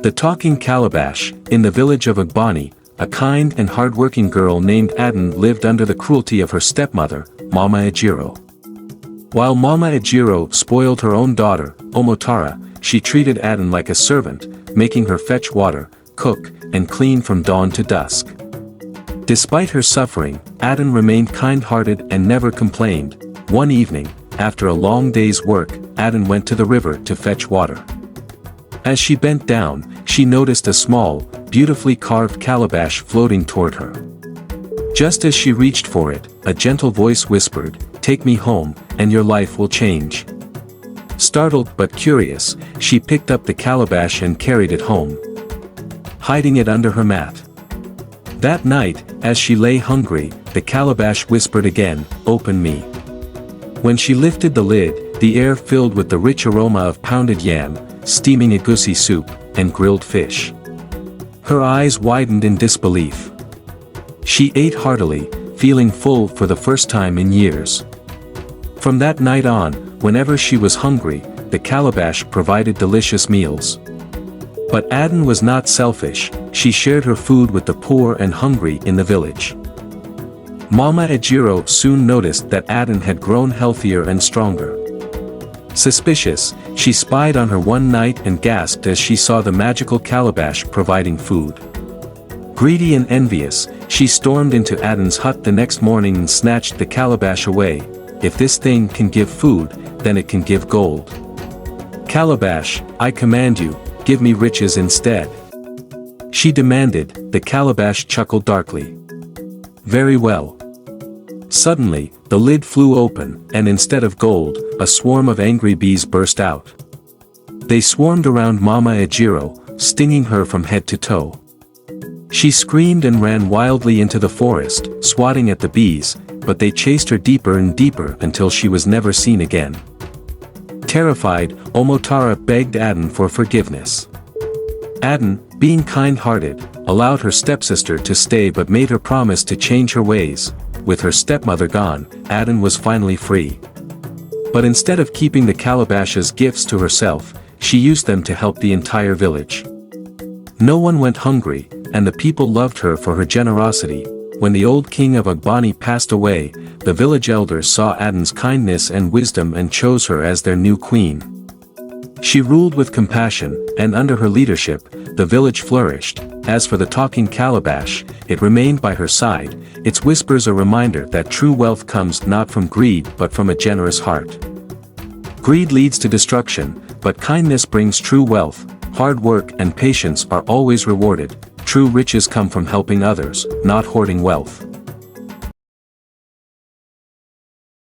The talking calabash. In the village of Agbani, a kind and hard-working girl named Aden lived under the cruelty of her stepmother, Mama Ejiro. While Mama Ejiro spoiled her own daughter, Omotara, she treated Aden like a servant, making her fetch water, cook, and clean from dawn to dusk. Despite her suffering, Aden remained kind-hearted and never complained. One evening, after a long day's work, Aden went to the river to fetch water. As she bent down, she noticed a small, beautifully carved calabash floating toward her. Just as she reached for it, a gentle voice whispered, "Take me home, and your life will change." Startled but curious, she picked up the calabash and carried it home, hiding it under her mat. That night, as she lay hungry, the calabash whispered again, "Open me." When she lifted the lid, the air filled with the rich aroma of pounded yam, steaming egusi soup, and grilled fish. Her eyes widened in disbelief. She ate heartily, feeling full for the first time in years. From that night on, whenever she was hungry, the calabash provided delicious meals. But Aden was not selfish, she shared her food with the poor and hungry in the village. Mama Ejiro soon noticed that Aden had grown healthier and stronger. Suspicious, she spied on her one night and gasped as she saw the magical calabash providing food. Greedy and envious, she stormed into Aden's hut the next morning and snatched the calabash away. "If this thing can give food, then it can give gold. Calabash, I command you, give me riches instead," she demanded. The calabash chuckled darkly. "Very well." Suddenly, the lid flew open, and instead of gold, a swarm of angry bees burst out. They swarmed around Mama Ejiro, stinging her from head to toe. She screamed and ran wildly into the forest, swatting at the bees, but they chased her deeper and deeper until she was never seen again. Terrified, Omotara begged Aden for forgiveness. Aden, being kind-hearted, allowed her stepsister to stay but made her promise to change her ways. With her stepmother gone, Aden was finally free. But instead of keeping the calabash's gifts to herself, she used them to help the entire village. No one went hungry, and the people loved her for her generosity. When the old king of Agbani passed away, the village elders saw Aden's kindness and wisdom and chose her as their new queen. She ruled with compassion, and under her leadership, the village flourished. As for the talking calabash, it remained by her side, its whispers a reminder that true wealth comes not from greed but from a generous heart. Greed leads to destruction, but kindness brings true wealth. Hard work and patience are always rewarded. True riches come from helping others, not hoarding wealth.